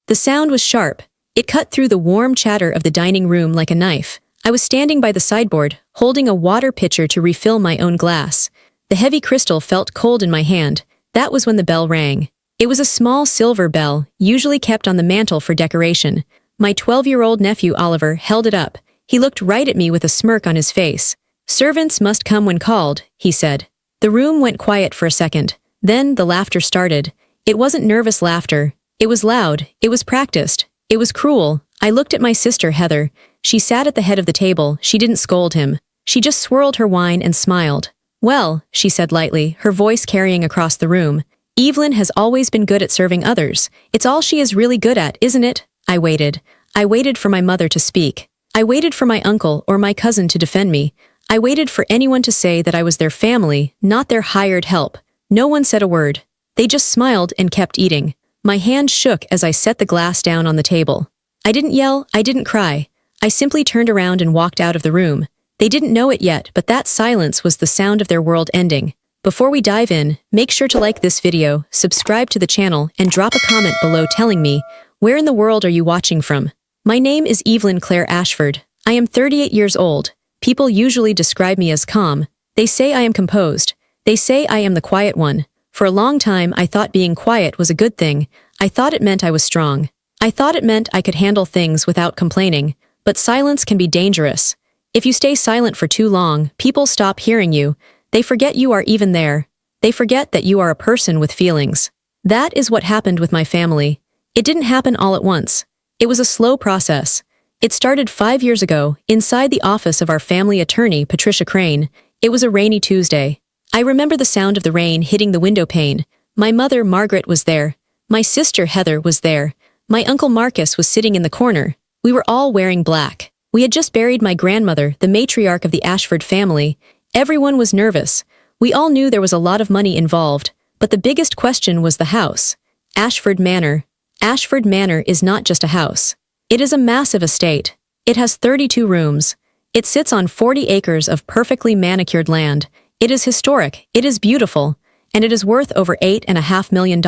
The sound was sharp. It cut through the warm chatter of the dining room like a knife. I was standing by the sideboard, holding a water pitcher to refill my own glass. The heavy crystal felt cold in my hand. That was when the bell rang. It was a small silver bell, usually kept on the mantel for decoration. My 12-year-old nephew Oliver held it up. He looked right at me with a smirk on his face. "Servants must come when called," he said. The room went quiet for a second. Then the laughter started. It wasn't nervous laughter. It was loud. It was practiced. It was cruel. I looked at my sister, Heather. She sat at the head of the table. She didn't scold him. She just swirled her wine and smiled. "Well," she said lightly, her voice carrying across the room, "Evelyn has always been good at serving others. It's all she is really good at, isn't it?" I waited. I waited for my mother to speak. I waited for my uncle or my cousin to defend me. I waited for anyone to say that I was their family, not their hired help. No one said a word. They just smiled and kept eating. My hand shook as I set the glass down on the table. I didn't yell, I didn't cry. I simply turned around and walked out of the room. They didn't know it yet, but that silence was the sound of their world ending. Before we dive in, make sure to like this video, subscribe to the channel, and drop a comment below telling me, where in the world are you watching from? My name is Evelyn Claire Ashford. I am 38 years old. People usually describe me as calm. They say I am composed. They say I am the quiet one. For a long time, I thought being quiet was a good thing. I thought it meant I was strong. I thought it meant I could handle things without complaining. But silence can be dangerous. If you stay silent for too long, people stop hearing you. They forget you are even there. They forget that you are a person with feelings. That is what happened with my family. It didn't happen all at once. It was a slow process. It started 5 years ago, inside the office of our family attorney, Patricia Crane. It was a rainy Tuesday. I remember the sound of the rain hitting the window pane. My mother, Margaret, was there. My sister, Heather, was there. My uncle Marcus was sitting in the corner. We were all wearing black. We had just buried my grandmother, the matriarch of the Ashford family. Everyone was nervous. We all knew there was a lot of money involved, but the biggest question was the house. Ashford Manor. Ashford Manor is not just a house. It is a massive estate. It has 32 rooms. It sits on 40 acres of perfectly manicured land. It is historic, it is beautiful, and it is worth over $8.5 million.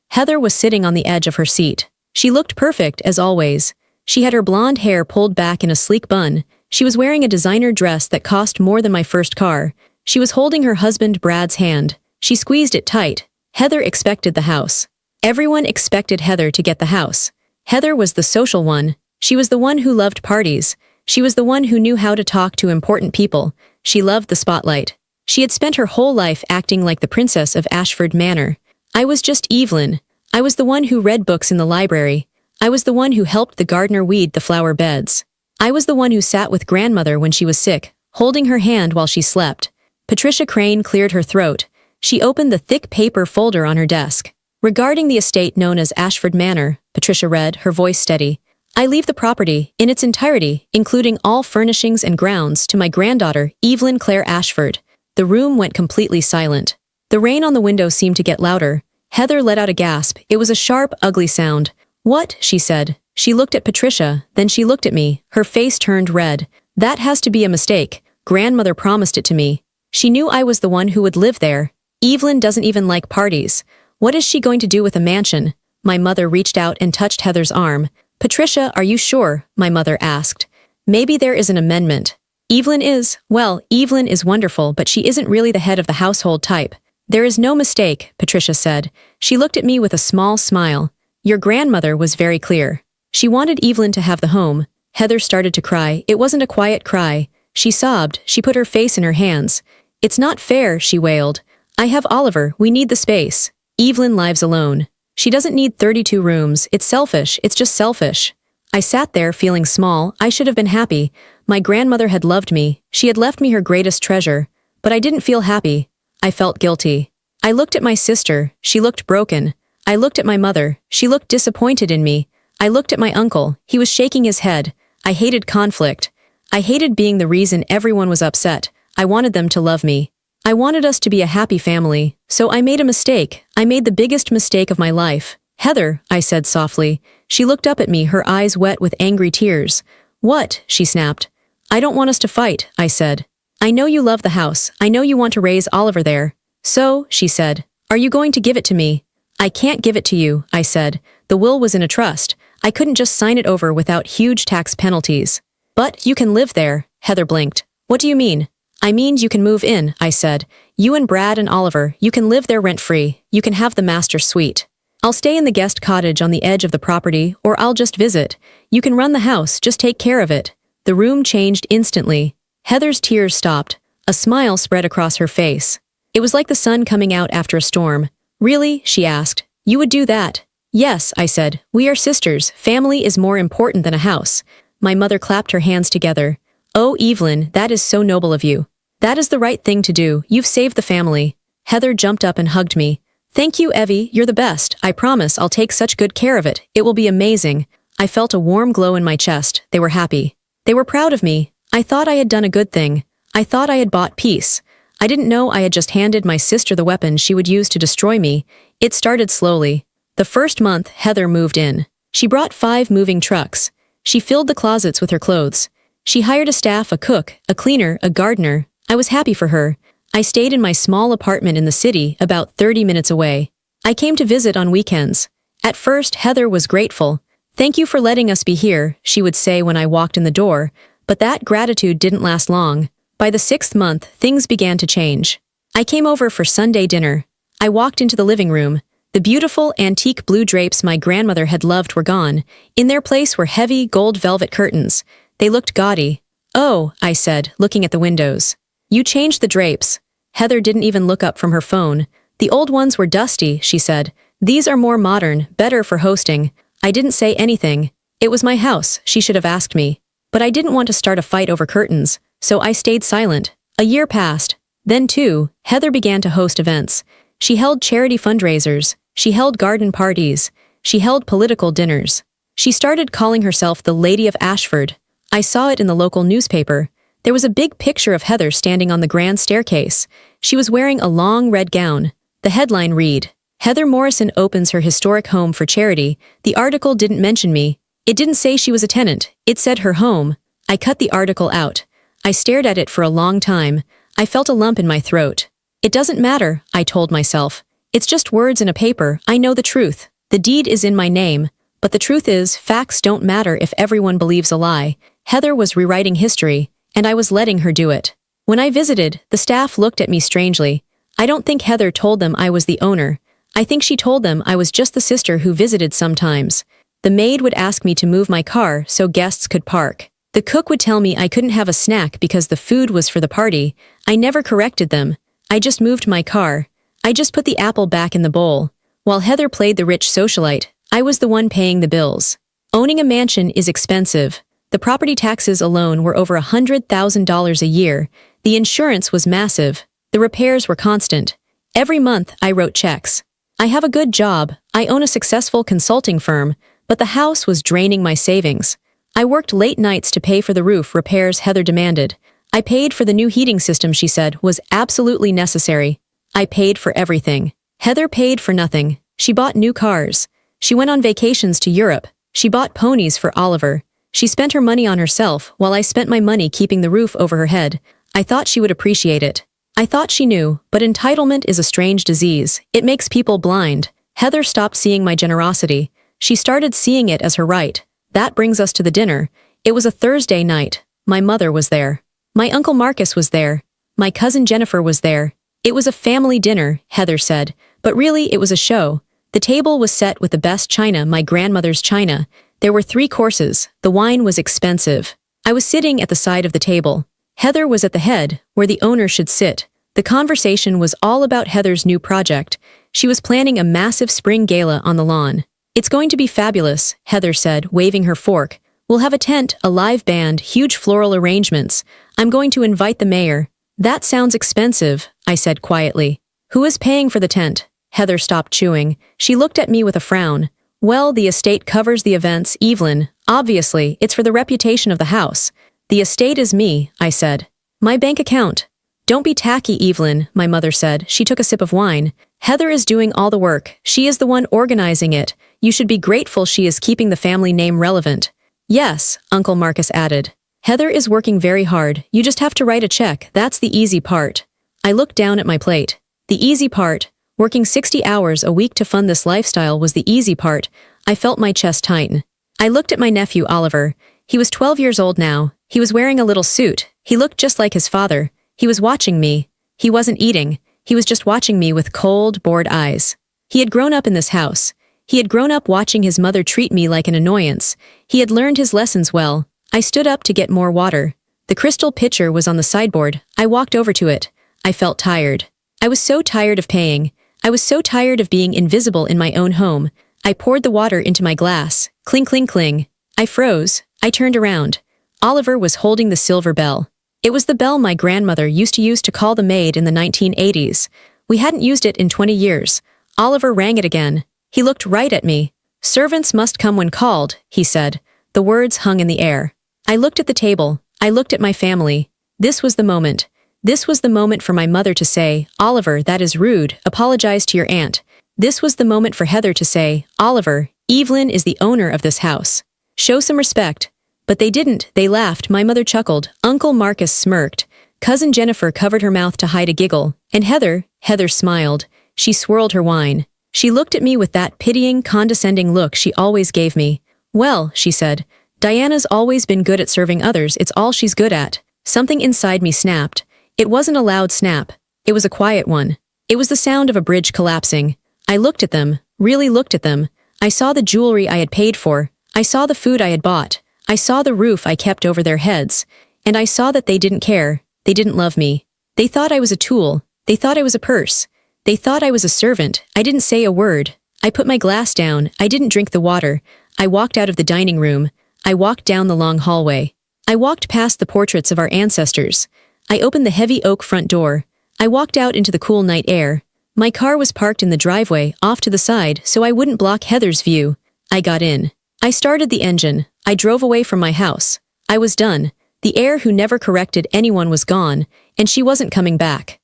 Heather was sitting on the edge of her seat. She looked perfect, as always. She had her blonde hair pulled back in a sleek bun. She was wearing a designer dress that cost more than my first car. She was holding her husband Brad's hand. She squeezed it tight. Heather expected the house. Everyone expected Heather to get the house. Heather was the social one. She was the one who loved parties. She was the one who knew how to talk to important people. She loved the spotlight. She had spent her whole life acting like the princess of Ashford Manor. I was just Evelyn. I was the one who read books in the library. I was the one who helped the gardener weed the flower beds. I was the one who sat with grandmother when she was sick, holding her hand while she slept. Patricia Crane cleared her throat. She opened the thick paper folder on her desk. "Regarding the estate known as Ashford Manor," Patricia read, her voice steady, "I leave the property, in its entirety, including all furnishings and grounds, to my granddaughter, Evelyn Claire Ashford." The room went completely silent. The rain on the window seemed to get louder. Heather let out a gasp. It was a sharp, ugly sound. "What?" she said. She looked at Patricia, then she looked at me. Her face turned red. "That has to be a mistake. Grandmother promised it to me. She knew I was the one who would live there. Evelyn doesn't even like parties. What is she going to do with a mansion?" My mother reached out and touched Heather's arm. "Patricia, are you sure?" my mother asked. "Maybe there is an amendment." "Evelyn is, well, Evelyn is wonderful, but she isn't really the head of the household type." "There is no mistake," Patricia said. She looked at me with a small smile. "Your grandmother was very clear. She wanted Evelyn to have the home." Heather started to cry. It wasn't a quiet cry. She sobbed. She put her face in her hands. "It's not fair," she wailed. "I have Oliver. We need the space. Evelyn lives alone. She doesn't need 32 rooms. It's selfish. It's just selfish." I sat there feeling small. I should have been happy. My grandmother had loved me. She had left me her greatest treasure. But I didn't feel happy. I felt guilty. I looked at my sister. She looked broken. I looked at my mother. She looked disappointed in me. I looked at my uncle. He was shaking his head. I hated conflict. I hated being the reason everyone was upset. I wanted them to love me. I wanted us to be a happy family. So I made a mistake. I made the biggest mistake of my life. "Heather," I said softly. She looked up at me, her eyes wet with angry tears. "What?" she snapped. "I don't want us to fight," I said. "I know you love the house. I know you want to raise Oliver there." "So," she said, "are you going to give it to me?" "I can't give it to you," I said. The will was in a trust. I couldn't just sign it over without huge tax penalties. But you can live there, Heather blinked. What do you mean? I mean you can move in, I said. You and Brad and Oliver, you can live there rent-free. You can have the master suite. I'll stay in the guest cottage on the edge of the property, or I'll just visit. You can run the house, just take care of it. The room changed instantly. Heather's tears stopped. A smile spread across her face. It was like the sun coming out after a storm. Really? She asked. You would do that? Yes, I said. We are sisters. Family is more important than a house. My mother clapped her hands together. Oh, Evelyn, that is so noble of you. That is the right thing to do. You've saved the family. Heather jumped up and hugged me. Thank you, Evie. You're the best. I promise I'll take such good care of it. It will be amazing. I felt a warm glow in my chest. They were happy. They were proud of me. I thought I had done a good thing. I thought I had bought peace. I didn't know I had just handed my sister the weapon she would use to destroy me. It started slowly. The first month, Heather moved in. She brought 5 moving trucks. She filled the closets with her clothes. She hired a staff, a cook, a cleaner, a gardener. I was happy for her. I stayed in my small apartment in the city, about 30 minutes away. I came to visit on weekends. At first, Heather was grateful. Thank you for letting us be here, she would say when I walked in the door. But that gratitude didn't last long. By the 6th month, things began to change. I came over for Sunday dinner. I walked into the living room. The beautiful, antique blue drapes my grandmother had loved were gone. In their place were heavy, gold velvet curtains. They looked gaudy. Oh, I said, looking at the windows. You changed the drapes. Heather didn't even look up from her phone. The old ones were dusty, she said. These are more modern, better for hosting. I didn't say anything. It was my house, she should have asked me. But I didn't want to start a fight over curtains, so I stayed silent. A year passed. Then too, Heather began to host events. She held charity fundraisers. She held garden parties. She held political dinners. She started calling herself the Lady of Ashford. I saw it in the local newspaper. There was a big picture of Heather standing on the grand staircase. She was wearing a long red gown. The headline read, Heather Morrison opens her historic home for charity. The article didn't mention me. It didn't say she was a tenant. It said her home. I cut the article out. I stared at it for a long time. I felt a lump in my throat. It doesn't matter, I told myself. It's just words in a paper. I know the truth. The deed is in my name. But the truth is, facts don't matter if everyone believes a lie. Heather was rewriting history, and I was letting her do it. When I visited, the staff looked at me strangely. I don't think Heather told them I was the owner. I think she told them I was just the sister who visited sometimes. The maid would ask me to move my car so guests could park. The cook would tell me I couldn't have a snack because the food was for the party. I never corrected them. I just moved my car. I just put the apple back in the bowl. While Heather played the rich socialite, I was the one paying the bills. Owning a mansion is expensive. The property taxes alone were over $100,000 a year. The insurance was massive. The repairs were constant. Every month, I wrote checks. I have a good job. I own a successful consulting firm, but the house was draining my savings. I worked late nights to pay for the roof repairs Heather demanded. I paid for the new heating system she said was absolutely necessary. I paid for everything. Heather paid for nothing. She bought new cars. She went on vacations to Europe. She bought ponies for Oliver. She spent her money on herself while I spent my money keeping the roof over her head. I thought she would appreciate it. I thought she knew, but entitlement is a strange disease. It makes people blind. Heather stopped seeing my generosity. She started seeing it as her right. That brings us to the dinner. It was a Thursday night. My mother was there. My Uncle Marcus was there. My cousin Jennifer was there. It was a family dinner, Heather said, but really it was a show. The table was set with the best china, my grandmother's china. There were 3 courses. The wine was expensive. I was sitting at the side of the table. Heather was at the head, where the owner should sit. The conversation was all about Heather's new project. She was planning a massive spring gala on the lawn. It's going to be fabulous, Heather said, waving her fork. We'll have a tent, a live band, huge floral arrangements. I'm going to invite the mayor. That sounds expensive, I said quietly. Who is paying for the tent? Heather stopped chewing. She looked at me with a frown. Well, the estate covers the events, Evelyn. Obviously, it's for the reputation of the house. The estate is me, I said. My bank account. Don't be tacky, Evelyn, my mother said. She took a sip of wine. Heather is doing all the work. She is the one organizing it. You should be grateful she is keeping the family name relevant. Yes, Uncle Marcus added. Heather is working very hard. You just have to write a check. That's the easy part. I looked down at my plate. The easy part. Working 60 hours a week to fund this lifestyle was the easy part. I felt my chest tighten. I looked at my nephew Oliver. He was 12 years old now. He was wearing a little suit. He looked just like his father. He was watching me. He wasn't eating. He was just watching me with cold, bored eyes. He had grown up in this house. He had grown up watching his mother treat me like an annoyance. He had learned his lessons well. I stood up to get more water. The crystal pitcher was on the sideboard. I walked over to it. I felt tired. I was so tired of paying. I was so tired of being invisible in my own home. I poured the water into my glass. Cling, cling, cling. I froze. I turned around. Oliver was holding the silver bell. It was the bell my grandmother used to use to call the maid in the 1980s. We hadn't used it in 20 years. Oliver rang it again. He looked right at me. "Servants must come when called," he said. The words hung in the air. I looked at the table. I looked at my family. This was the moment. This was the moment for my mother to say, "Oliver, that is rude. Apologize to your aunt." This was the moment for Heather to say, "Oliver, Evelyn is the owner of this house. Show some respect." But they didn't. They laughed. My mother chuckled. Uncle Marcus smirked. Cousin Jennifer covered her mouth to hide a giggle. And Heather smiled. She swirled her wine. She looked at me with that pitying, condescending look she always gave me. "Well," she said, "Diana's always been good at serving others. It's all she's good at." Something inside me snapped. It wasn't a loud snap. It was a quiet one. It was the sound of a bridge collapsing. I looked at them, really looked at them. I saw the jewelry I had paid for. I saw the food I had bought. I saw the roof I kept over their heads. And I saw that they didn't care. They didn't love me. They thought I was a tool. They thought I was a purse. They thought I was a servant. I didn't say a word. I put my glass down. I didn't drink the water. I walked out of the dining room. I walked down the long hallway. I walked past the portraits of our ancestors. I opened the heavy oak front door. I walked out into the cool night air. My car was parked in the driveway, off to the side, so I wouldn't block Heather's view. I got in. I started the engine. I drove away from my house. I was done. The heir who never corrected anyone was gone, and she wasn't coming back.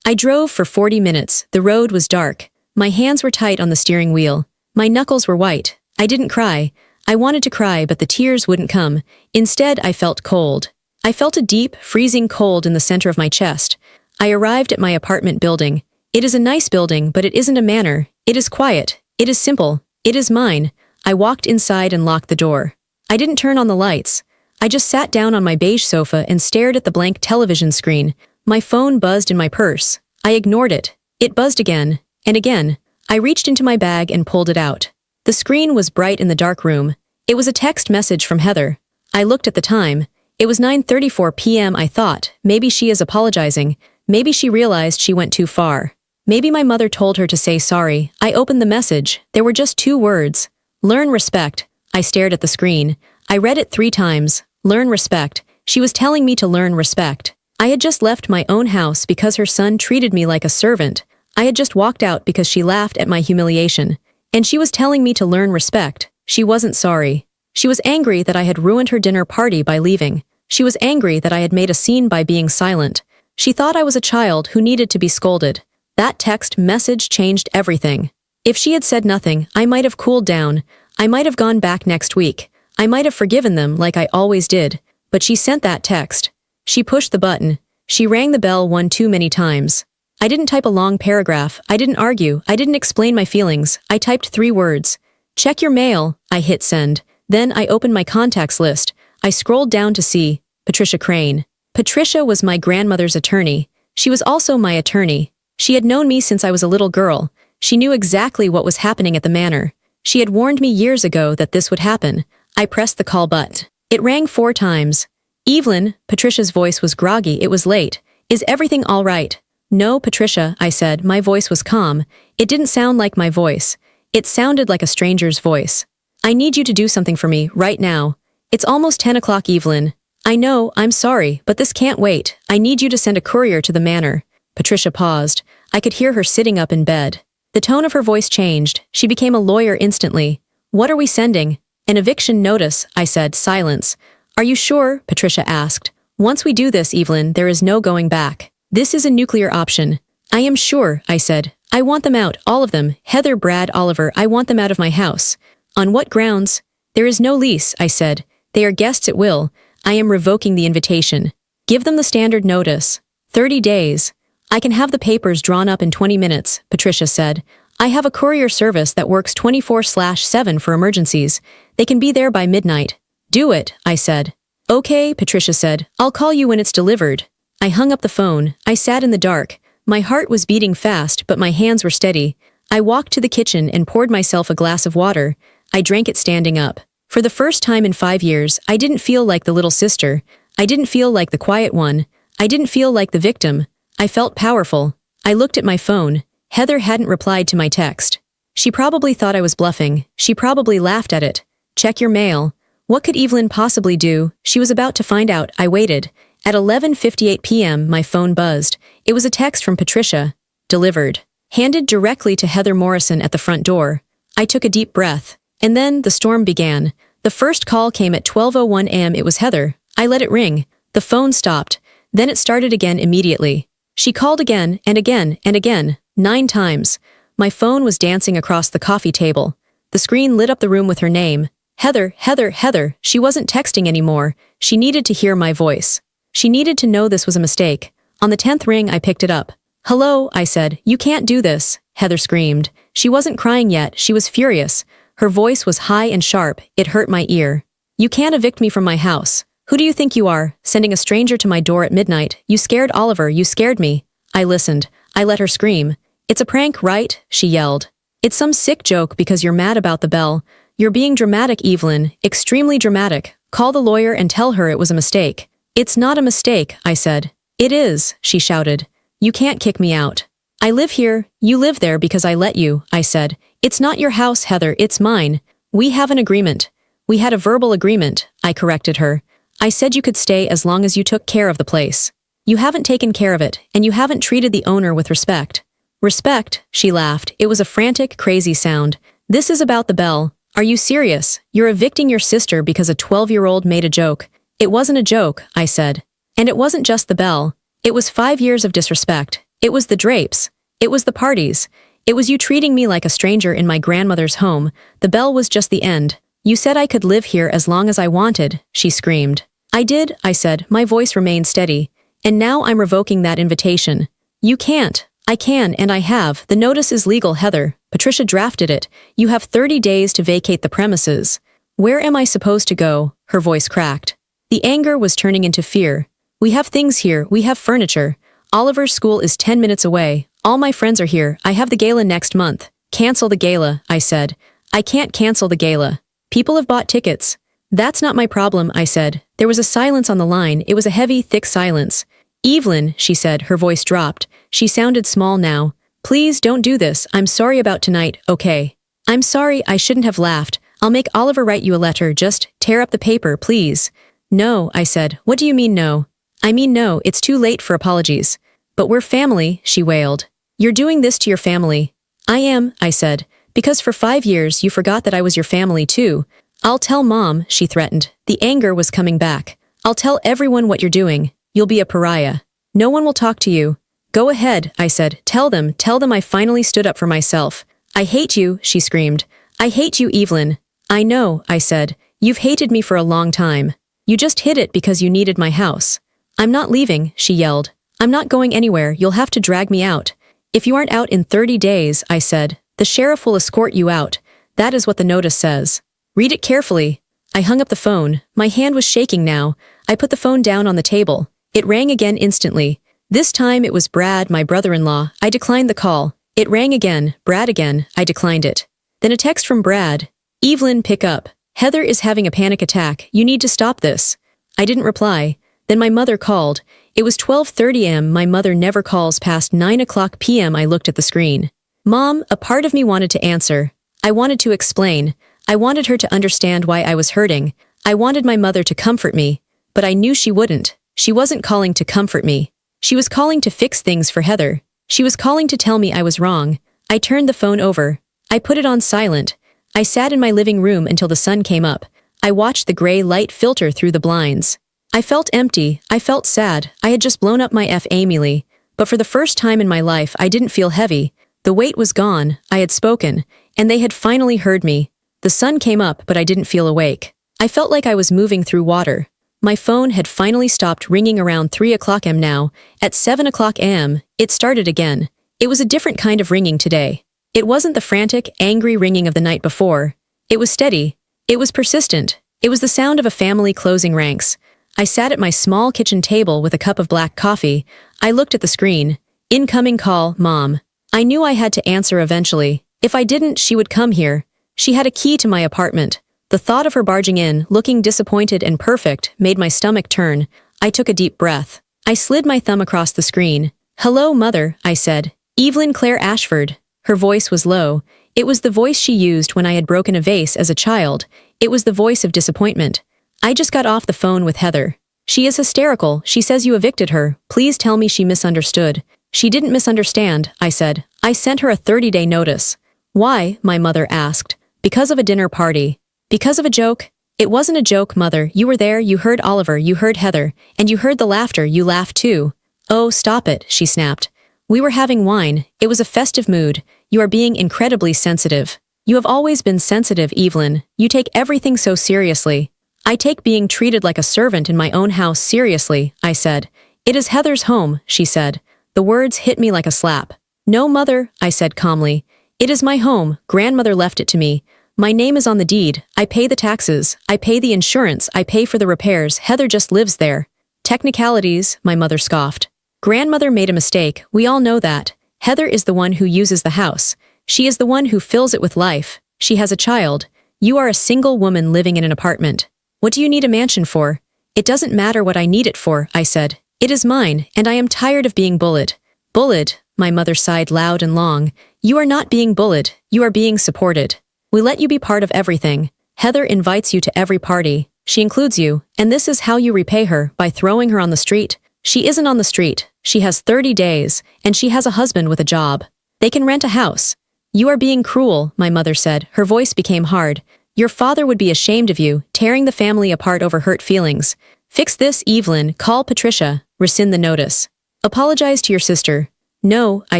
I drove for 40 minutes. The road was dark. My hands were tight on the steering wheel. My knuckles were white. I didn't cry. I wanted to cry, but the tears wouldn't come. Instead, I felt cold. I felt a deep, freezing cold in the center of my chest. I arrived at my apartment building. It is a nice building, but it isn't a manor. It is quiet. It is simple. It is mine. I walked inside and locked the door. I didn't turn on the lights. I just sat down on my beige sofa and stared at the blank television screen. My phone buzzed in my purse. I ignored it. It buzzed again, and again. I reached into my bag and pulled it out. The screen was bright in the dark room. It was a text message from Heather. I looked at the time. It was 9:34 p.m. I thought, maybe she is apologizing. Maybe she realized she went too far. Maybe my mother told her to say sorry. I opened the message. There were just 2 words. Learn respect. I stared at the screen. I read it 3 times. Learn respect. She was telling me to learn respect. I had just left my own house because her son treated me like a servant. I had just walked out because she laughed at my humiliation. And she was telling me to learn respect. She wasn't sorry. She was angry that I had ruined her dinner party by leaving. She was angry that I had made a scene by being silent. She thought I was a child who needed to be scolded. That text message changed everything. If she had said nothing, I might have cooled down. I might have gone back next week. I might have forgiven them like I always did. But she sent that text. She pushed the button. She rang the bell one too many times. I didn't type a long paragraph. I didn't argue. I didn't explain my feelings. I typed 3 words. Check your mail. I hit send. Then I opened my contacts list. I scrolled down to see Patricia Crane. Patricia was my grandmother's attorney. She was also my attorney. She had known me since I was a little girl. She knew exactly what was happening at the manor. She had warned me years ago that this would happen. I pressed the call button. It rang 4 times. "Evelyn," Patricia's voice was groggy. It was late. "Is everything all right?" "No, Patricia," I said. My voice was calm. It didn't sound like my voice. It sounded like a stranger's voice. "I need you to do something for me, right now. It's almost 10 o'clock, Evelyn. I know, I'm sorry, but this can't wait. I need you to send a courier to the manor." Patricia paused. I could hear her sitting up in bed. The tone of her voice changed. She became a lawyer instantly. "What are we sending?" "An eviction notice," I said. Silence. "Are you sure?" Patricia asked. "Once we do this, Evelyn, there is no going back. This is a nuclear option." "I am sure," I said. "I want them out, all of them. Heather, Brad, Oliver, I want them out of my house." "On what grounds?" "There is no lease," I said. "They are guests at will. I am revoking the invitation." "Give them the standard notice." 30 days. I can have the papers drawn up in 20 minutes, Patricia said. I have a courier service that works 24/7 for emergencies. They can be there by midnight. Do it, I said. Okay, Patricia said. I'll call you when it's delivered. I hung up the phone. I sat in the dark. My heart was beating fast, but my hands were steady. I walked to the kitchen and poured myself a glass of water. I drank it standing up. For the first time in 5 years, I didn't feel like the little sister. I didn't feel like the quiet one. I didn't feel like the victim. I felt powerful. I looked at my phone. Heather hadn't replied to my text. She probably thought I was bluffing. She probably laughed at it. Check your mail. What could Evelyn possibly do? She was about to find out. I waited. At 11:58 p.m., my phone buzzed. It was a text from Patricia. Delivered. Handed directly to Heather Morrison at the front door. I took a deep breath. And then the storm began. The first call came at 12:01 a.m. It was Heather. I let it ring. The phone stopped. Then it started again immediately. She called again and again and again, 9 times. My phone was dancing across the coffee table. The screen lit up the room with her name. Heather, Heather, Heather. She wasn't texting anymore. She needed to hear my voice. She needed to know this was a mistake. On the 10th ring, I picked it up. Hello, I said. You can't do this, Heather screamed. She wasn't crying yet. She was furious. Her voice was high and sharp. It hurt my ear. You can't evict me from my house. Who do you think you are, sending a stranger to my door at midnight? You scared Oliver. You scared me. I listened. I let her scream. It's a prank, right? She yelled. It's some sick joke because you're mad about the bell. You're being dramatic, Evelyn. Extremely dramatic. Call the lawyer and tell her it was a mistake. It's not a mistake, I said. It is, she shouted. You can't kick me out. I live here. You live there because I let you, I said. It's not your house, Heather. It's mine. We have an agreement. We had a verbal agreement, I corrected her. I said you could stay as long as you took care of the place. You haven't taken care of it, and you haven't treated the owner with respect. Respect, she laughed. It was a frantic, crazy sound. This is about the bell. Are you serious? You're evicting your sister because a 12-year-old made a joke. It wasn't a joke, I said. And it wasn't just the bell. It was 5 years of disrespect. It was the drapes. It was the parties. It was you treating me like a stranger in my grandmother's home. The bell was just the end. You said I could live here as long as I wanted, she screamed. I did, I said. My voice remained steady. And now I'm revoking that invitation. You can't. I can, and I have. The notice is legal, Heather. Patricia drafted it. You have 30 days to vacate the premises. Where am I supposed to go? Her voice cracked. The anger was turning into fear. We have things here. We have furniture. Oliver's school is 10 minutes away. All my friends are here. I have the gala next month. Cancel the gala, I said. I can't cancel the gala. People have bought tickets. That's not my problem, I said. There was a silence on the line. It was a heavy, thick silence. Evelyn, she said, her voice dropped. She sounded small now. Please don't do this. I'm sorry about tonight, okay? I'm sorry, I shouldn't have laughed. I'll make Oliver write you a letter. Just tear up the paper, please. No, I said. What do you mean no? I mean no, it's too late for apologies. But we're family, she wailed. You're doing this to your family. I am, I said. Because for 5 years you forgot that I was your family too. I'll tell Mom, she threatened. The anger was coming back. I'll tell everyone what you're doing. You'll be a pariah. No one will talk to you. Go ahead, I said. Tell them I finally stood up for myself. I hate you, she screamed. I hate you, Evelyn. I know, I said. You've hated me for a long time. You just hid it because you needed my house. I'm not leaving, she yelled. I'm not going anywhere. You'll have to drag me out. If you aren't out in 30 days, I said, the sheriff will escort you out. That is what the notice says. Read it carefully. I hung up the phone. My hand was shaking now. I put the phone down on the table. It rang again instantly. This time it was Brad, my brother-in-law. I declined the call. It rang again. Brad again. I declined it. Then a text from Brad. Evelyn, pick up. Heather is having a panic attack. You need to stop this. I didn't reply. Then my mother called. It was 12:30 a.m. My mother never calls past 9 p.m. I looked at the screen. Mom, a part of me wanted to answer. I wanted to explain. I wanted her to understand why I was hurting. I wanted my mother to comfort me. But I knew she wouldn't. She wasn't calling to comfort me. She was calling to fix things for Heather. She was calling to tell me I was wrong. I turned the phone over. I put it on silent. I sat in my living room until the sun came up. I watched the gray light filter through the blinds. I felt empty. I felt sad. I had just blown up my Emily. But for the first time in my life, I didn't feel heavy. The weight was gone. I had spoken. And they had finally heard me. The sun came up, but I didn't feel awake. I felt like I was moving through water. My phone had finally stopped ringing around 3 o'clock am now. At 7 o'clock am, it started again. It was a different kind of ringing today. It wasn't the frantic, angry ringing of the night before. It was steady. It was persistent. It was the sound of a family closing ranks. I sat at my small kitchen table with a cup of black coffee. I looked at the screen. Incoming call, Mom. I knew I had to answer eventually. If I didn't, she would come here. She had a key to my apartment. The thought of her barging in, looking disappointed and perfect, made my stomach turn. I took a deep breath. I slid my thumb across the screen. Hello, Mother, I said. Evelyn Claire Ashford. Her voice was low. It was the voice she used when I had broken a vase as a child. It was the voice of disappointment. I just got off the phone with Heather. She is hysterical. She says you evicted her. Please tell me she misunderstood. She didn't misunderstand, I said. I sent her a 30-day notice. Why? My mother asked. Because of a dinner party. Because of a joke? It wasn't a joke, Mother. You were there, you heard Oliver, you heard Heather, and you heard the laughter, you laughed too. Oh, stop it, she snapped. We were having wine. It was a festive mood. You are being incredibly sensitive. You have always been sensitive, Evelyn. You take everything so seriously. I take being treated like a servant in my own house seriously, I said. It is Heather's home, she said. The words hit me like a slap. No, Mother, I said calmly. It is my home. Grandmother left it to me. My name is on the deed. I pay the taxes. I pay the insurance. I pay for the repairs. Heather just lives there. Technicalities, my mother scoffed. Grandmother made a mistake. We all know that. Heather is the one who uses the house. She is the one who fills it with life. She has a child. You are a single woman living in an apartment. What do you need a mansion for? It doesn't matter what I need it for, I said. It is mine, and I am tired of being bullied. Bullied, my mother sighed loud and long. You are not being bullied. You are being supported. We let you be part of everything. Heather invites you to every party. She includes you, and this is how you repay her, by throwing her on the street. She isn't on the street. She has 30 days, and she has a husband with a job. They can rent a house. You are being cruel, my mother said. Her voice became hard. Your father would be ashamed of you, tearing the family apart over hurt feelings. Fix this, Evelyn. Call Patricia. Rescind the notice. Apologize to your sister. No, I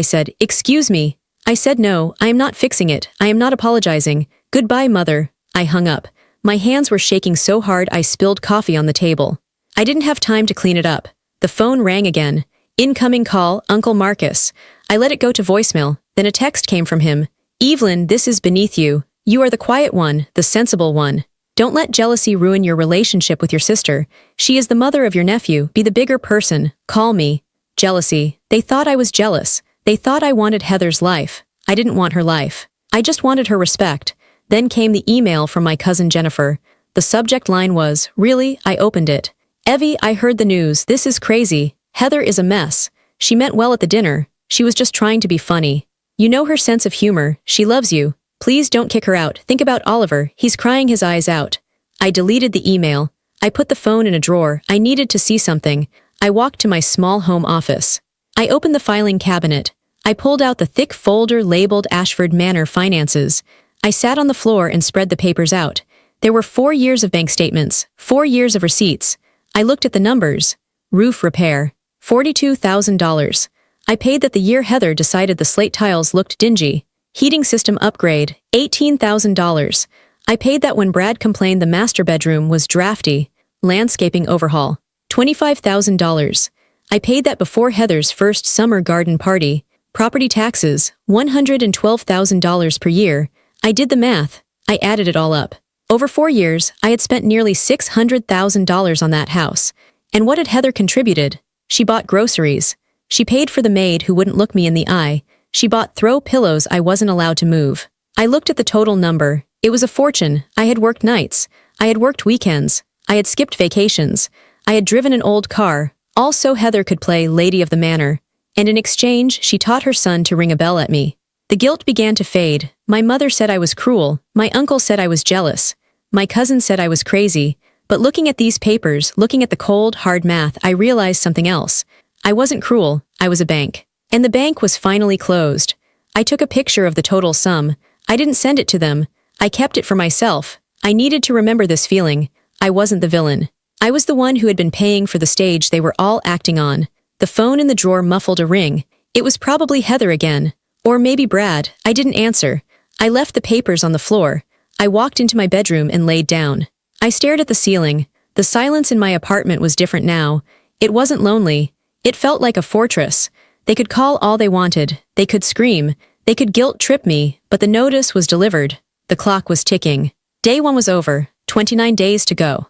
said. Excuse me. I said no, I am not fixing it. I am not apologizing. Goodbye, Mother. I hung up. My hands were shaking so hard I spilled coffee on the table. I didn't have time to clean it up. The phone rang again. Incoming call, Uncle Marcus. I let it go to voicemail. Then a text came from him. Evelyn, this is beneath you. You are the quiet one, the sensible one. Don't let jealousy ruin your relationship with your sister. She is the mother of your nephew. Be the bigger person. Call me. Jealousy. They thought I was jealous. They thought I wanted Heather's life. I didn't want her life. I just wanted her respect. Then came the email from my cousin Jennifer. The subject line was, really? I opened it. Evie, I heard the news. This is crazy. Heather is a mess. She meant well at the dinner. She was just trying to be funny. You know her sense of humor. She loves you. Please don't kick her out. Think about Oliver. He's crying his eyes out. I deleted the email. I put the phone in a drawer. I needed to see something. I walked to my small home office. I opened the filing cabinet. I pulled out the thick folder labeled Ashford Manor Finances. I sat on the floor and spread the papers out. There were 4 years of bank statements, 4 years of receipts. I looked at the numbers. Roof repair, $42,000. I paid that the year Heather decided the slate tiles looked dingy. Heating system upgrade, $18,000. I paid that when Brad complained the master bedroom was drafty. Landscaping overhaul, $25,000. I paid that before Heather's first summer garden party. Property taxes, $112,000 per year. I did the math. I added it all up. Over 4 years, I had spent nearly $600,000 on that house. And what had Heather contributed? She bought groceries. She paid for the maid who wouldn't look me in the eye. She bought throw pillows I wasn't allowed to move. I looked at the total number. It was a fortune. I had worked nights. I had worked weekends. I had skipped vacations. I had driven an old car. Also, Heather could play Lady of the Manor. And in exchange, she taught her son to ring a bell at me. The guilt began to fade. My mother said I was cruel. My uncle said I was jealous. My cousin said I was crazy. But looking at these papers, looking at the cold, hard math, I realized something else. I wasn't cruel. I was a bank. And the bank was finally closed. I took a picture of the total sum. I didn't send it to them. I kept it for myself. I needed to remember this feeling. I wasn't the villain. I was the one who had been paying for the stage they were all acting on. The phone in the drawer muffled a ring. It was probably Heather again. Or maybe Brad. I didn't answer. I left the papers on the floor. I walked into my bedroom and laid down. I stared at the ceiling. The silence in my apartment was different now. It wasn't lonely. It felt like a fortress. They could call all they wanted. They could scream. They could guilt-trip me, but the notice was delivered. The clock was ticking. Day 1 was over. 29 days to go.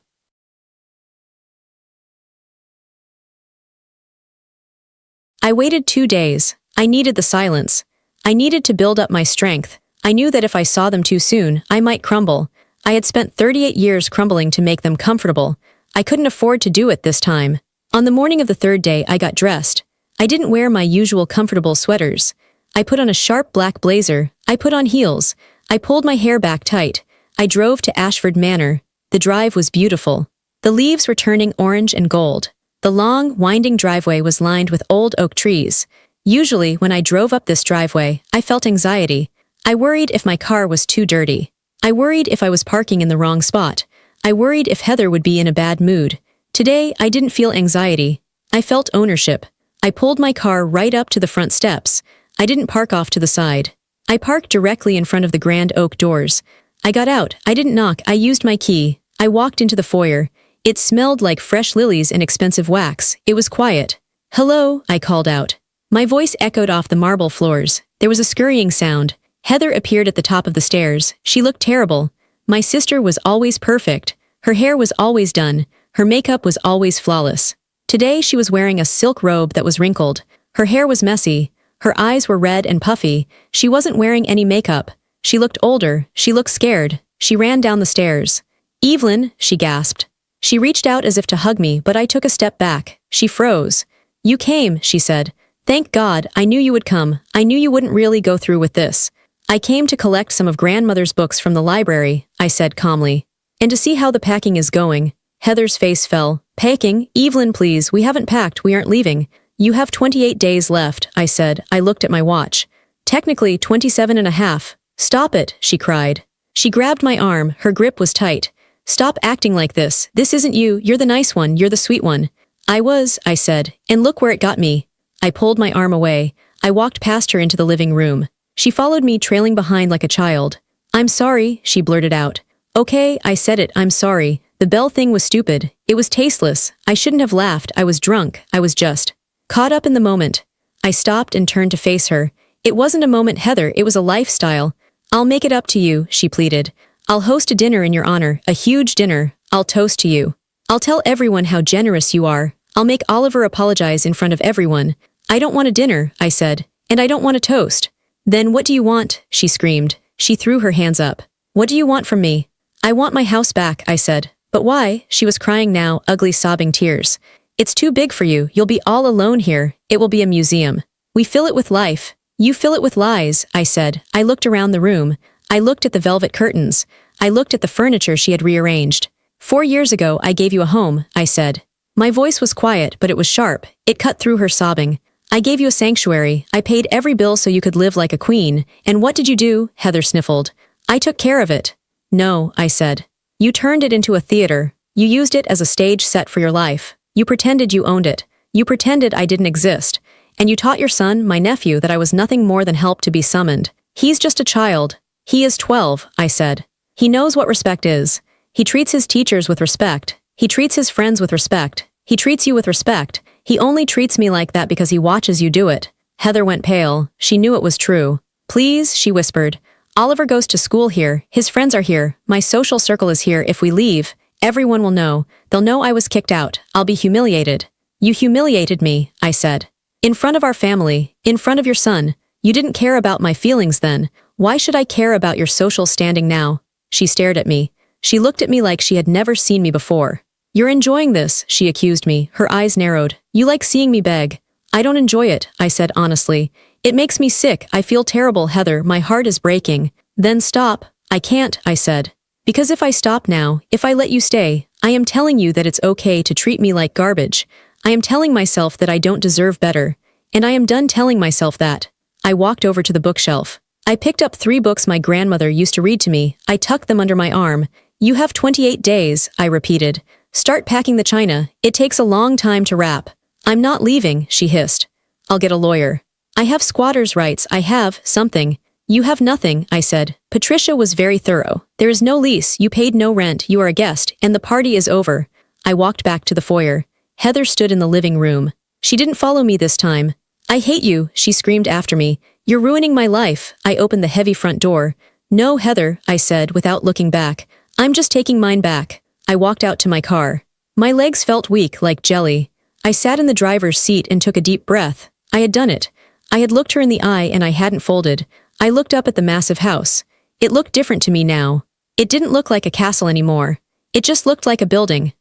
I waited 2 days. I needed the silence. I needed to build up my strength. I knew that if I saw them too soon, I might crumble. I had spent 38 years crumbling to make them comfortable. I couldn't afford to do it this time. On the morning of the 3rd day, I got dressed. I didn't wear my usual comfortable sweaters. I put on a sharp black blazer. I put on heels. I pulled my hair back tight. I drove to Ashford Manor. The drive was beautiful. The leaves were turning orange and gold. The long, winding driveway was lined with old oak trees. Usually, when I drove up this driveway, I felt anxiety. I worried if my car was too dirty. I worried if I was parking in the wrong spot. I worried if Heather would be in a bad mood. Today, I didn't feel anxiety. I felt ownership. I pulled my car right up to the front steps. I didn't park off to the side. I parked directly in front of the grand oak doors. I got out. I didn't knock. I used my key. I walked into the foyer. It smelled like fresh lilies and expensive wax. It was quiet. "Hello," I called out. My voice echoed off the marble floors. There was a scurrying sound. Heather appeared at the top of the stairs. She looked terrible. My sister was always perfect. Her hair was always done. Her makeup was always flawless. Today she was wearing a silk robe that was wrinkled. Her hair was messy. Her eyes were red and puffy. She wasn't wearing any makeup. She looked older. She looked scared. She ran down the stairs. "Evelyn," she gasped. She reached out as if to hug me, but I took a step back. She froze. "You came," she said. "Thank God, I knew you would come. I knew you wouldn't really go through with this." "I came to collect some of grandmother's books from the library," I said calmly. "And to see how the packing is going." Heather's face fell. "Packing? Evelyn, please, we haven't packed, we aren't leaving." "You have 28 days left," I said. I looked at my watch. "Technically 27 and a half. "Stop it," she cried. She grabbed my arm, her grip was tight. "Stop acting like this. This isn't you, you're the nice one, you're the sweet one." I said, and look where it got me. I pulled my arm away. I walked past her into the living room. She followed me, trailing behind like a child. "I'm sorry," she blurted out. "Okay," I said it, "I'm sorry. The bell thing was stupid. It was tasteless. I shouldn't have laughed. I was drunk. I was just caught up in the moment." I stopped and turned to face her. "It wasn't a moment, Heather, it was a lifestyle." "I'll make it up to you," she pleaded. "I'll host a dinner in your honor, a huge dinner. I'll toast to you. I'll tell everyone how generous you are. I'll make Oliver apologize in front of everyone." "I don't want a dinner," I said, "and I don't want a toast." "Then what do you want?" she screamed. She threw her hands up. "What do you want from me?" "I want my house back," I said. "But why?" She was crying now, ugly sobbing tears. "It's too big for you. You'll be all alone here. It will be a museum. We fill it with life. You fill it with lies," I said. I looked around the room. I looked at the velvet curtains. I looked at the furniture she had rearranged. "4 years ago, I gave you a home," I said. My voice was quiet, but it was sharp. It cut through her sobbing. "I gave you a sanctuary. I paid every bill so you could live like a queen. And what did you do?" Heather sniffled. "I took care of it." "No," I said. "You turned it into a theater. You used it as a stage set for your life. You pretended you owned it. You pretended I didn't exist. And you taught your son, my nephew, that I was nothing more than help to be summoned. He's just a child." "He is 12, I said. "He knows what respect is. He treats his teachers with respect. He treats his friends with respect. He treats you with respect. He only treats me like that because he watches you do it." Heather went pale. She knew it was true. "Please," she whispered. "Oliver goes to school here. His friends are here. My social circle is here. If we leave, everyone will know. They'll know I was kicked out. I'll be humiliated." "You humiliated me," I said. "In front of our family. In front of your son. You didn't care about my feelings then. Why should I care about your social standing now?" She stared at me. She looked at me like she had never seen me before. "You're enjoying this," she accused me. Her eyes narrowed. "You like seeing me beg." "I don't enjoy it," I said honestly. "It makes me sick. I feel terrible, Heather. My heart is breaking." "Then stop." "I can't," I said. "Because if I stop now, if I let you stay, I am telling you that it's okay to treat me like garbage. I am telling myself that I don't deserve better. And I am done telling myself that." I walked over to the bookshelf. I picked up 3 books my grandmother used to read to me. I tucked them under my arm. "You have 28 days, I repeated. "Start packing the china. It takes a long time to wrap." "I'm not leaving," she hissed. "I'll get a lawyer." "I have squatter's rights. I have something." "You have nothing," I said. Patricia was very thorough. "There is no lease. You paid no rent. You are a guest, and the party is over." I walked back to the foyer. Heather stood in the living room. She didn't follow me this time. "I hate you," she screamed after me. "You're ruining my life." I opened the heavy front door. "No, Heather," I said without looking back. "I'm just taking mine back." I walked out to my car. My legs felt weak like jelly. I sat in the driver's seat and took a deep breath. I had done it. I had looked her in the eye and I hadn't folded. I looked up at the massive house. It looked different to me now. It didn't look like a castle anymore. It just looked like a building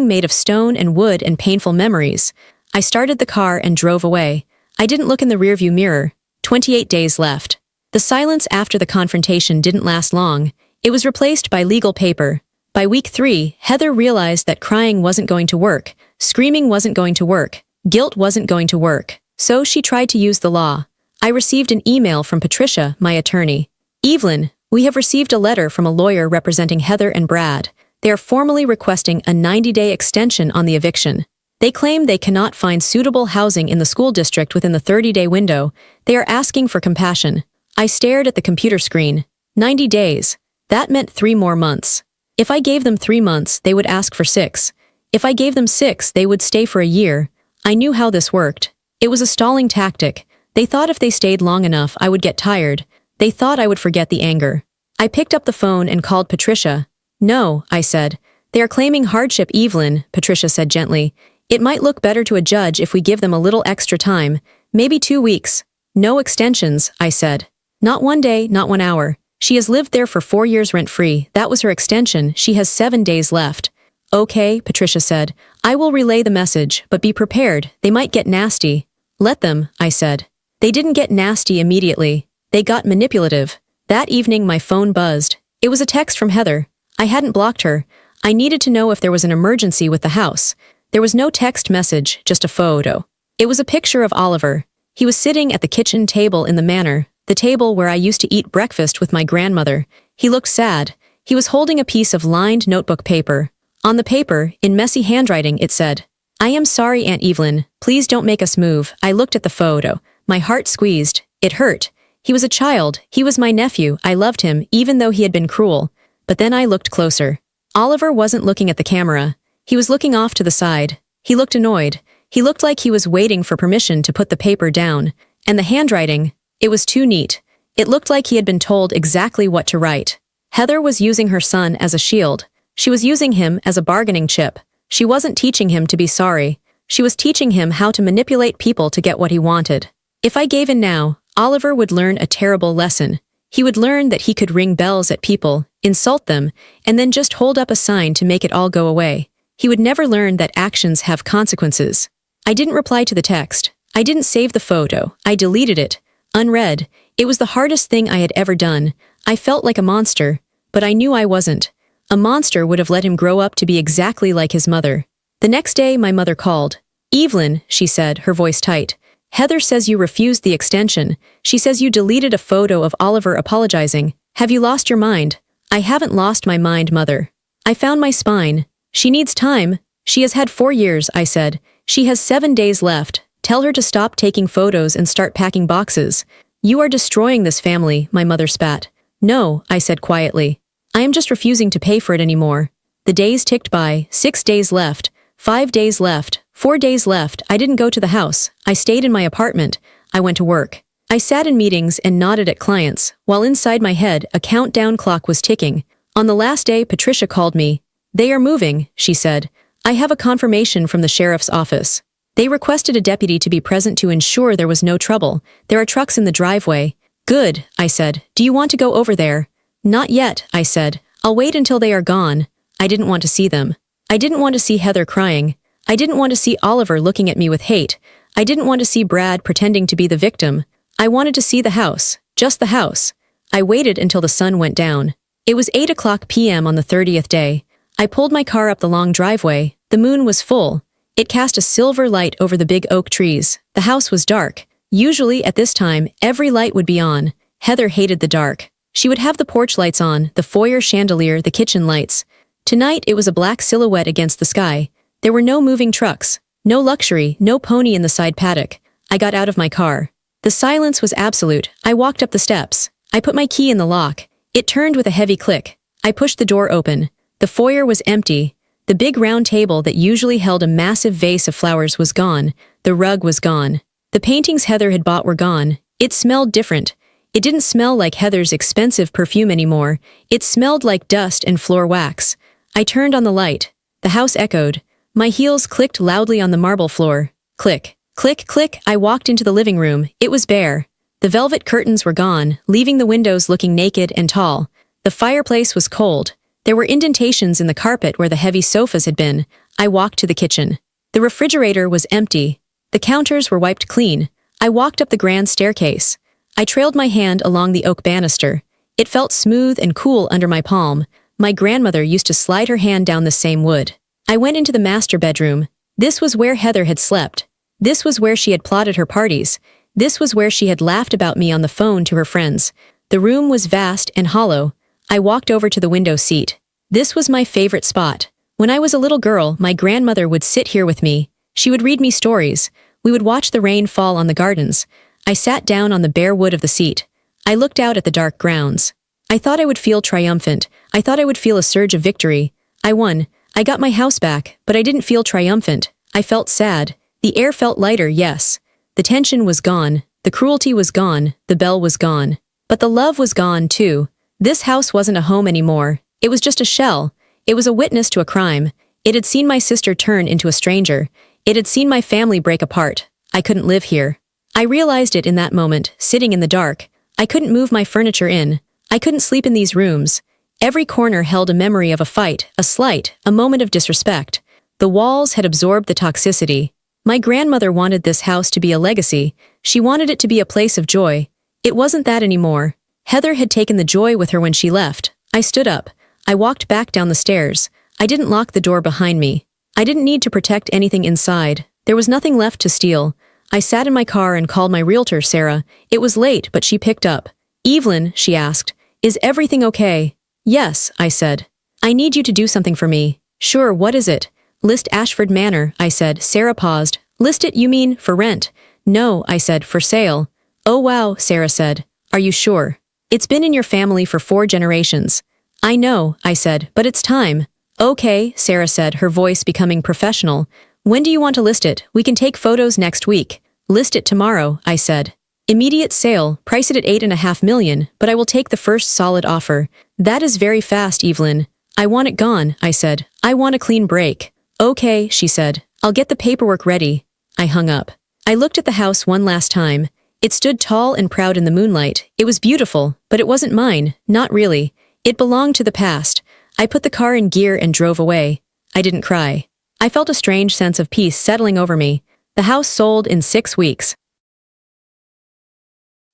made of stone and wood and painful memories. I started the car and drove away. I didn't look in the rearview mirror. 28 days left. The silence after the confrontation didn't last long. It was replaced by legal paper. By week 3, Heather realized that crying wasn't going to work, screaming wasn't going to work, guilt wasn't going to work. So she tried to use the law. I received an email from Patricia, my attorney. "Evelyn, we have received a letter from a lawyer representing Heather and Brad. They are formally requesting a 90-day extension on the eviction. They claim they cannot find suitable housing in the school district within the 30-day window. They are asking for compassion." I stared at the computer screen. 90 days. That meant 3 more months. If I gave them 3 months, they would ask for 6. If I gave them 6, they would stay for a year. I knew how this worked. It was a stalling tactic. They thought if they stayed long enough, I would get tired. They thought I would forget the anger. I picked up the phone and called Patricia. "No," I said. "They are claiming hardship, Evelyn," Patricia said gently. "It might look better to a judge if we give them a little extra time, maybe 2 weeks. "No extensions," I said. "Not 1 day, not 1 hour. She has lived there for 4 years rent-free. That was her extension. She has 7 days left." "Okay," Patricia said. "I will relay the message, but be prepared. They might get nasty." "Let them," I said. They didn't get nasty immediately. They got manipulative. That evening my phone buzzed. It was a text from Heather. I hadn't blocked her. I needed to know if there was an emergency with the house. There was no text message, just a photo. It was a picture of Oliver. He was sitting at the kitchen table in the manor, the table where I used to eat breakfast with my grandmother. He looked sad. He was holding a piece of lined notebook paper. On the paper, in messy handwriting, it said, "I am sorry, Aunt Evelyn. Please don't make us move." I looked at the photo. My heart squeezed. It hurt. He was a child. He was my nephew. I loved him, even though he had been cruel. But then I looked closer. Oliver wasn't looking at the camera. He was looking off to the side. He looked annoyed. He looked like he was waiting for permission to put the paper down. And the handwriting, it was too neat. It looked like he had been told exactly what to write. Heather was using her son as a shield. She was using him as a bargaining chip. She wasn't teaching him to be sorry. She was teaching him how to manipulate people to get what he wanted. If I gave in now, Oliver would learn a terrible lesson. He would learn that he could ring bells at people, insult them, and then just hold up a sign to make it all go away. He would never learn that actions have consequences. I didn't reply to the text. I didn't save the photo. I deleted it. Unread. It was the hardest thing I had ever done. I felt like a monster, but I knew I wasn't. A monster would have let him grow up to be exactly like his mother. The next day, my mother called. "Evelyn," she said, her voice tight. "Heather says you refused the extension. She says you deleted a photo of Oliver apologizing. Have you lost your mind?" "I haven't lost my mind, Mother." I found my spine. "She needs time. She has had 4 years," I said. "She has 7 days left. Tell her to stop taking photos and start packing boxes." "You are destroying this family," my mother spat. "No," I said quietly. "I am just refusing to pay for it anymore." The days ticked by. 6 days left. 5 days left. 4 days left. I didn't go to the house. I stayed in my apartment. I went to work. I sat in meetings and nodded at clients, while inside my head, a countdown clock was ticking. On the last day, Patricia called me. "They are moving," she said. "I have a confirmation from the sheriff's office. They requested a deputy to be present to ensure there was no trouble. There are trucks in the driveway." "Good," I said. "Do you want to go over there?" "Not yet," I said. "I'll wait until they are gone." I didn't want to see them. I didn't want to see Heather crying. I didn't want to see Oliver looking at me with hate. I didn't want to see Brad pretending to be the victim. I wanted to see the house. Just the house. I waited until the sun went down. It was 8:00 p.m. on the 30th day. I pulled my car up the long driveway. The moon was full. It cast a silver light over the big oak trees. The house was dark. Usually, at this time, every light would be on. Heather hated the dark. She would have the porch lights on, the foyer chandelier, the kitchen lights. Tonight, it was a black silhouette against the sky. There were no moving trucks, no luxury, no pony in the side paddock. I got out of my car. The silence was absolute. I walked up the steps. I put my key in the lock. It turned with a heavy click. I pushed the door open. The foyer was empty. The The big round table that usually held a massive vase of flowers was gone. The rug was gone. The paintings Heather had bought were gone. It smelled different. It didn't smell like Heather's expensive perfume anymore. It smelled like dust and floor wax. I turned on the light. The house echoed. My heels clicked loudly on the marble floor. Click, click, click. I walked into the living room. It was bare. The velvet curtains were gone, leaving the windows looking naked and tall. The fireplace was cold. There were indentations in the carpet where the heavy sofas had been. I walked to the kitchen. The refrigerator was empty. The counters were wiped clean. I walked up the grand staircase. I trailed my hand along the oak banister. It felt smooth and cool under my palm. My grandmother used to slide her hand down the same wood. I went into the master bedroom. This was where Heather had slept. This was where she had plotted her parties. This was where she had laughed about me on the phone to her friends. The room was vast and hollow. I walked over to the window seat. This was my favorite spot. When I was a little girl, my grandmother would sit here with me. She would read me stories. We would watch the rain fall on the gardens. I sat down on the bare wood of the seat. I looked out at the dark grounds. I thought I would feel triumphant. I thought I would feel a surge of victory. I won. I got my house back, but I didn't feel triumphant. I felt sad. The air felt lighter, yes. The tension was gone. The cruelty was gone. The bell was gone. But the love was gone, too. This house wasn't a home anymore. It was just a shell. It was a witness to a crime. It had seen my sister turn into a stranger. It had seen my family break apart. I couldn't live here. I realized it in that moment, sitting in the dark. I couldn't move my furniture in. I couldn't sleep in these rooms. Every corner held a memory of a fight, a slight, a moment of disrespect. The walls had absorbed the toxicity. My grandmother wanted this house to be a legacy. She wanted it to be a place of joy. It wasn't that anymore. Heather had taken the joy with her when she left. I stood up. I walked back down the stairs. I didn't lock the door behind me. I didn't need to protect anything inside. There was nothing left to steal. I sat in my car and called my realtor, Sarah. It was late, but she picked up. "Evelyn," she asked, "is everything okay?" "Yes," I said. "I need you to do something for me." "Sure, what is it?" "List Ashford Manor," I said. Sarah paused. "List it, you mean, for rent?" "No," I said, "for sale." "Oh wow," Sarah said. "Are you sure?" "It's been in your family for 4 generations." "I know," I said, "but it's time." "Okay," Sarah said, her voice becoming professional. "When do you want to list it? We can take photos next week." "List it tomorrow," I said. "Immediate sale, price it at $8.5 million, but I will take the first solid offer." "That is very fast, Evelyn." "I want it gone," I said. "I want a clean break." "Okay," she said. "I'll get the paperwork ready." I hung up. I looked at the house one last time. It stood tall and proud in the moonlight. It was beautiful, but it wasn't mine, not really. It belonged to the past. I put the car in gear and drove away. I didn't cry. I felt a strange sense of peace settling over me. The house sold in 6 weeks.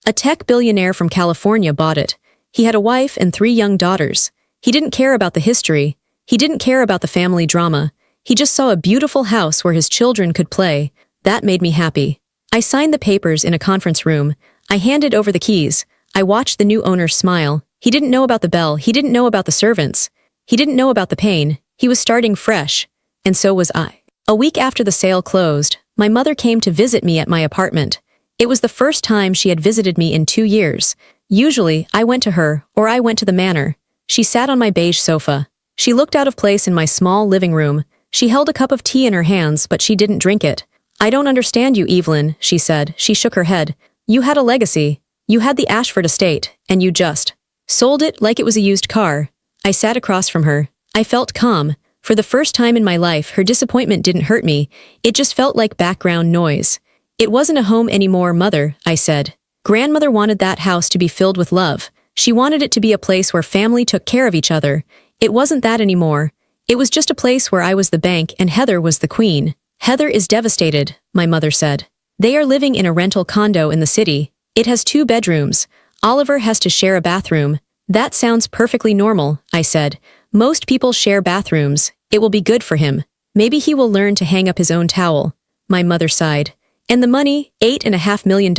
A tech billionaire from California bought it. He had a wife and 3 young daughters. He didn't care about the history. He didn't care about the family drama. He just saw a beautiful house where his children could play. That made me happy. I signed the papers in a conference room. I handed over the keys. I watched the new owner smile. He didn't know about the bell. He didn't know about the servants. He didn't know about the pain. He was starting fresh. And so was I. A week after the sale closed, my mother came to visit me at my apartment. It was the first time she had visited me in 2 years. Usually, I went to her, or I went to the manor. She sat on my beige sofa. She looked out of place in my small living room. She held a cup of tea in her hands, but she didn't drink it. "I don't understand you, Evelyn," she said. She shook her head. "You had a legacy. You had the Ashford estate, and you just sold it like it was a used car." I sat across from her. I felt calm. For the first time in my life, her disappointment didn't hurt me. It just felt like background noise. "It wasn't a home anymore, Mother," I said. "Grandmother wanted that house to be filled with love. She wanted it to be a place where family took care of each other. It wasn't that anymore. It was just a place where I was the bank and Heather was the queen." "Heather is devastated," my mother said. "They are living in a rental condo in the city. It has 2 bedrooms. Oliver has to share a bathroom." "That sounds perfectly normal," I said. "Most people share bathrooms. It will be good for him. Maybe he will learn to hang up his own towel." My mother sighed. "And the money, $8.5 million.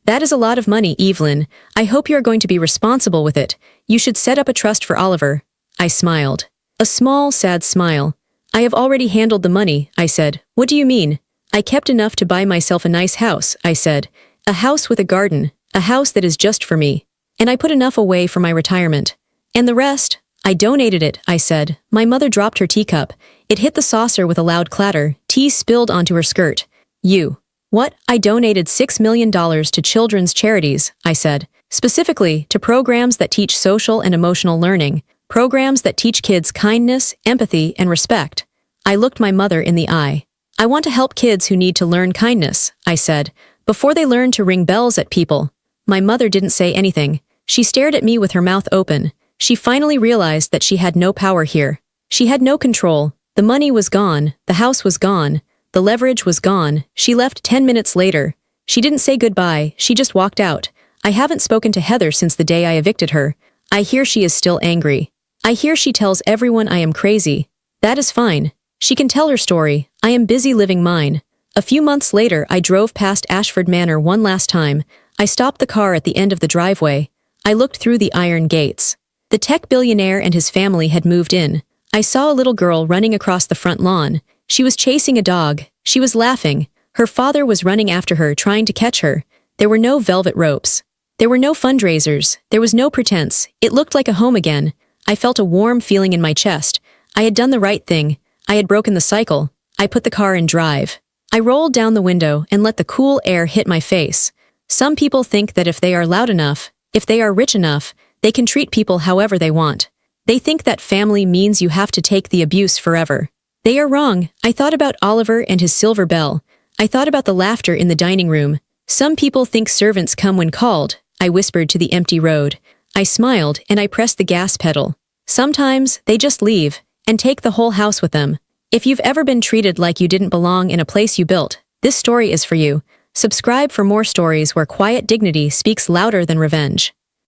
That is a lot of money, Evelyn. I hope you are going to be responsible with it. You should set up a trust for Oliver." I smiled. A small, sad smile. "I have already handled the money," I said. "What do you mean?" "I kept enough to buy myself a nice house," I said. "A house with a garden. A house that is just for me. And I put enough away for my retirement. And the rest, I donated it, I said. My mother dropped her teacup. It hit the saucer with a loud clatter. Tea spilled onto her skirt. You. What? I donated $6 million to children's charities, I said. Specifically, to programs that teach social and emotional learning. Programs that teach kids kindness, empathy, and respect. I looked my mother in the eye. I want to help kids who need to learn kindness, I said, before they learn to ring bells at people. My mother didn't say anything. She stared at me with her mouth open. She finally realized that she had no power here. She had no control. The money was gone. The house was gone. The leverage was gone. She left 10 minutes later. She didn't say goodbye. She just walked out. I haven't spoken to Heather since the day I evicted her. I hear she is still angry. I hear she tells everyone I am crazy. That is fine. She can tell her story. I am busy living mine. A few months later, I drove past Ashford Manor one last time. I stopped the car at the end of the driveway. I looked through the iron gates. The tech billionaire and his family had moved in. I saw a little girl running across the front lawn. She was chasing a dog. She was laughing. Her father was running after her, trying to catch her. There were no velvet ropes. There were no fundraisers. There was no pretense. It looked like a home again. I felt a warm feeling in my chest. I had done the right thing. I had broken the cycle. I put the car in drive. I rolled down the window and let the cool air hit my face. Some people think that if they are loud enough, if they are rich enough, they can treat people however they want. They think that family means you have to take the abuse forever. They are wrong. I thought about Oliver and his silver bell. I thought about the laughter in the dining room. Some people think servants come when called, I whispered to the empty road. I smiled and I pressed the gas pedal. Sometimes they just leave and take the whole house with them. If you've ever been treated like you didn't belong in a place you built, this story is for you. Subscribe for more stories where quiet dignity speaks louder than revenge.